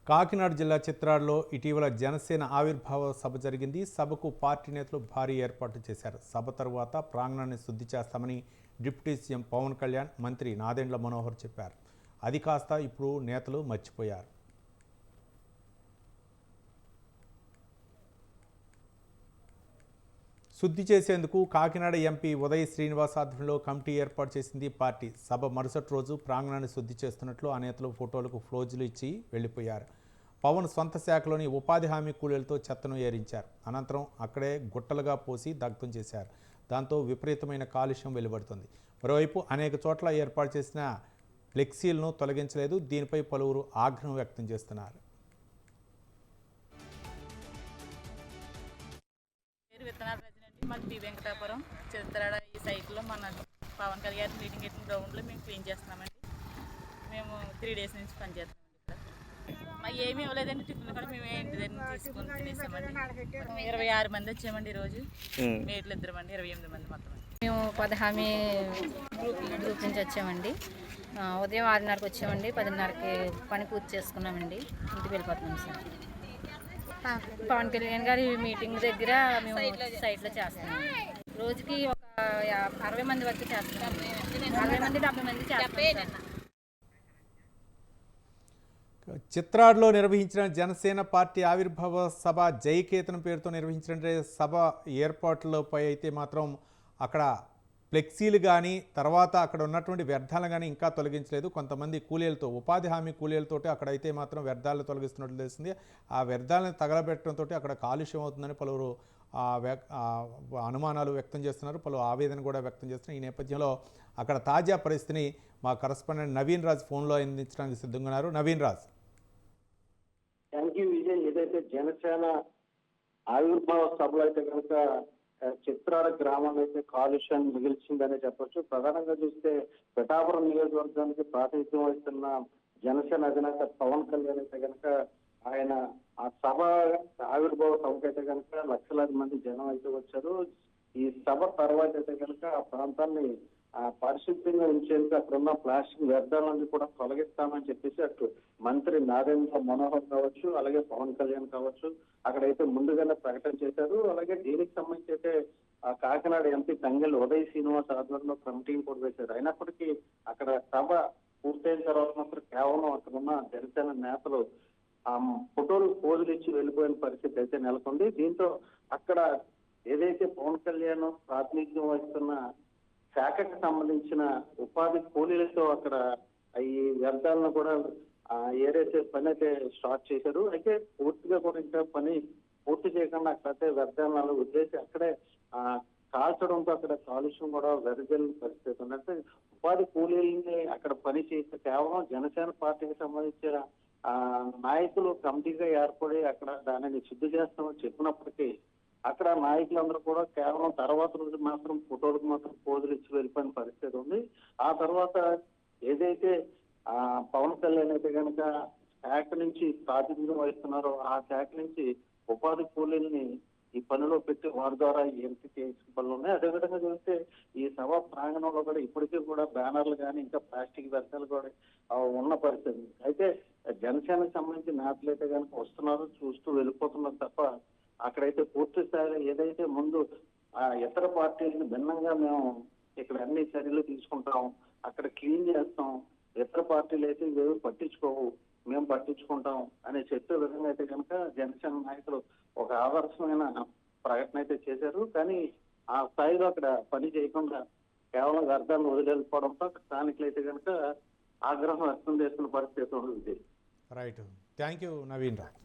కాకినాడ జిల్లా చిత్రాడలో ఇటీవల జనసేన ఆవిర్భావ సభ జరిగింది. సభకు పార్టీ నేతలు భారీ ఏర్పాట్లు చేశారు. సభ తరువాత ప్రాంగణాన్ని శుద్ధి చేస్తామని డిప్యూటీ సీఎం పవన్ కళ్యాణ్, మంత్రి నాదెండ్ల మనోహర్ చెప్పారు. అది కాస్త ఇప్పుడు నేతలు మర్చిపోయారు. శుద్ధి చేసేందుకు కాకినాడ ఎంపీ ఉదయ్ శ్రీనివాస్ ఆధ్వర్యంలో కమిటీ ఏర్పాటు చేసింది పార్టీ. సభ మరుసటి రోజు ప్రాంగణాన్ని శుద్ధి చేస్తున్నట్లు ఆ నేతలు ఫోటోలకు ఫ్లోజులు ఇచ్చి వెళ్లిపోయారు. పవన్ సొంత శాఖలోని ఉపాధి హామీ కూలీలతో చెత్తను ఏరించారు. అనంతరం అక్కడే గుట్టలుగా పోసి దగ్ధం చేశారు. దాంతో విపరీతమైన కాలుష్యం వెలువడుతుంది. మరోవైపు అనేక చోట్ల ఏర్పాటు చేసిన ఫ్లెక్సీలను తొలగించలేదు. దీనిపై పలువురు ఆగ్రహం వ్యక్తం చేస్తున్నారు. మాది టీ వెంకటాపురం చిత్రాడ ఈ సైట్లో మన పవన్ కళ్యాణ్ మీటింగ్ పెట్టిన గ్రౌండ్లో మేము క్లీన్ చేస్తున్నామండి. మేము 3 days నుంచి పనిచేస్తున్నామండి. ఇక్కడ మాకు ఏమీ ఇవ్వలేదండి. టిఫిన్ కూడా మేమే ఇంటి దగ్గర తీసుకొని తినేసామండి. 26 మంది వచ్చామండి ఈరోజు. మేట్లు 2 మంది, 28 మంది మొత్తం. మేము ఉపాధి హామీ గ్రూప్ నుంచి వచ్చామండి. ఉదయం 6:30కి వచ్చామండి. 10:30కి పని పూర్తి చేసుకున్నామండి. ఇంటికి వెళ్ళిపోతున్నాం సార్. పవన్ కళ్యాణ్ గారి మీటింగ్ దగ్గర మేము సైట్లో చేస్తున్నాం. రోజుకి ఒక 60 మంది వరకు చేస్తున్నాం. 60 మంది 70 మంది చేస్తాం. చిత్రాడలో నిర్వహించిన జనసేన పార్టీ ఆవిర్భావ సభ జయకేతనం పేరుతో నిర్వహించిన సభ ఏర్పాట్లపై అయితే మాత్రం అక్కడ ఫ్లెక్సీలు కానీ తర్వాత అక్కడ ఉన్నటువంటి వ్యర్థాలు కానీ ఇంకా తొలగించలేదు. కొంతమంది కూలీలతో, ఉపాధి హామీ కూలీలతోటి అక్కడైతే మాత్రం వ్యర్థాలను తొలగిస్తున్నట్లు తెలిసింది. ఆ వ్యర్థాలను తగలబెట్టడంతో అక్కడ కాలుష్యం అవుతుందని పలువురు అనుమానాలు వ్యక్తం చేస్తున్నారు. పలు ఆవేదన కూడా వ్యక్తం చేస్తున్నారు. ఈ నేపథ్యంలో అక్కడ తాజా పరిస్థితిని మా కరస్పాండెంట్ నవీన్ రాజ్ ఫోన్లో అందించడానికి సిద్ధంగా ఉన్నారు. నవీన్ రాజ్. Thank you Vijay. ఏదైతే జనసేన ఆవిర్భావ సభలో అయితే కనుక చిత్రాల గ్రామం అయితే కాలుష్యాన్ని మిగిల్చిందనే చెప్పొచ్చు. ప్రధానంగా చూస్తే పిఠాపురం నియోజకవర్గానికి ప్రాతినిధ్యం వహిస్తున్న జనసేన అధినేత పవన్ కళ్యాణ్ అయితే కనుక ఆయన ఆ సభ ఆవిర్భావ సభకు అయితే కనుక లక్షలాది మంది జనం అయితే వచ్చారు. ఈ సభ తర్వాత అయితే కనుక ఆ ప్రాంతాన్ని పరిశుభ్రంగా ఉంచేందుకు అక్కడ ఉన్న ప్లాస్టిక్ వ్యర్థాలన్నీ కూడా తొలగిస్తామని చెప్పేసి అటు మంత్రి నాదెండ్ల మనోహర్ కావచ్చు, అలాగే పవన్ కళ్యాణ్ కావచ్చు అక్కడైతే ముందుగానే ప్రకటన చేశారు. అలాగే దీనికి సంబంధించి అయితే కాకినాడ ఎంపీ తంగెళ్ళ ఉదయ్ శ్రీనివాస్ ఆధ్వర్యంలో కమిటీని కూడా వేశారు. అయినప్పటికీ అక్కడ సభ పూర్తయిన తర్వాత మాత్రం కేవలం అక్కడ ఉన్న జనసేన నేతలు ఫోటోలు పోజులు ఇచ్చి వెళ్ళిపోయిన పరిస్థితి అయితే నెలకొంది. దీంతో అక్కడ ఏదైతే పవన్ కళ్యాణ్ ప్రాతినిధ్యం వహిస్తున్న శాఖకు సంబంధించిన ఉపాధి కూలీలతో అక్కడ ఈ వ్యర్థాలను కూడా ఏదైతే పని అయితే స్టార్ట్ చేశారు. అయితే పూర్తిగా కూడా ఇంకా పని పూర్తి చేయకుండా అక్కడైతే వ్యర్థాలను వదిలేసి అక్కడే కాల్చడంతో అక్కడ కాలుష్యం కూడా వెదజల్లిన పరిస్థితి ఉంది. అంటే ఉపాధి కూలీలని అక్కడ పని చేస్తే కేవలం జనసేన పార్టీకి సంబంధించిన నాయకులు కమిటీగా ఏర్పడి అక్కడ దానిని శుద్ధి చేస్తామని చెప్పినప్పటికీ అక్కడ నాయకులందరూ కూడా కేవలం తర్వాత రోజు మాత్రం ఫోటోలకు మాత్రం పోజులు ఇచ్చి వెళ్ళిపోయిన పరిస్థితి ఉంది. ఆ తర్వాత ఏదైతే పవన్ కళ్యాణ్ అయితే కనుక శాఖ నుంచి ప్రాతినిధ్యం వహిస్తున్నారో ఆ శాఖ నుంచి ఉపాధి కూలీల్ని ఈ పనిలో పెట్టి వారి ద్వారా ఎంపిక చేసిన పనులు ఉన్నాయి. అదేవిధంగా చూస్తే ఈ సభ ప్రాంగణంలో కూడా ఇప్పటికీ కూడా బ్యానర్లు కానీ ఇంకా ప్లాస్టిక్ వ్యర్థాలు కూడా ఉన్న పరిస్థితి. అయితే జనసేనకు సంబంధించిన నేతలు అయితే కనుక వస్తున్నారు, చూస్తూ వెళ్ళిపోతున్నారు తప్ప అక్కడైతే పూర్తి స్థాయిలో ఏదైతే ముందు ఇతర పార్టీలకు భిన్నంగా మేము ఇక్కడ అన్ని చర్యలు తీసుకుంటాం, అక్కడ క్లీన్ చేస్తాం, ఇతర పార్టీలు అయితే ఇవేవి పట్టించుకోవు, మేము పట్టించుకుంటాం అనే చెప్పే విధంగా అయితే కనుక జనసేన నాయకులు ఒక ఆదర్శమైన ప్రకటన అయితే చేశారు. కానీ ఆ స్థాయిలో అక్కడ పని చేయకుండా కేవలం వ్యర్థాలను వదిలేకపోవడంతో స్థానికులు అయితే కనుక ఆగ్రహం వ్యక్తం చేస్తున్న పరిస్థితి ఉంది. Right, thank you Naveen Raj.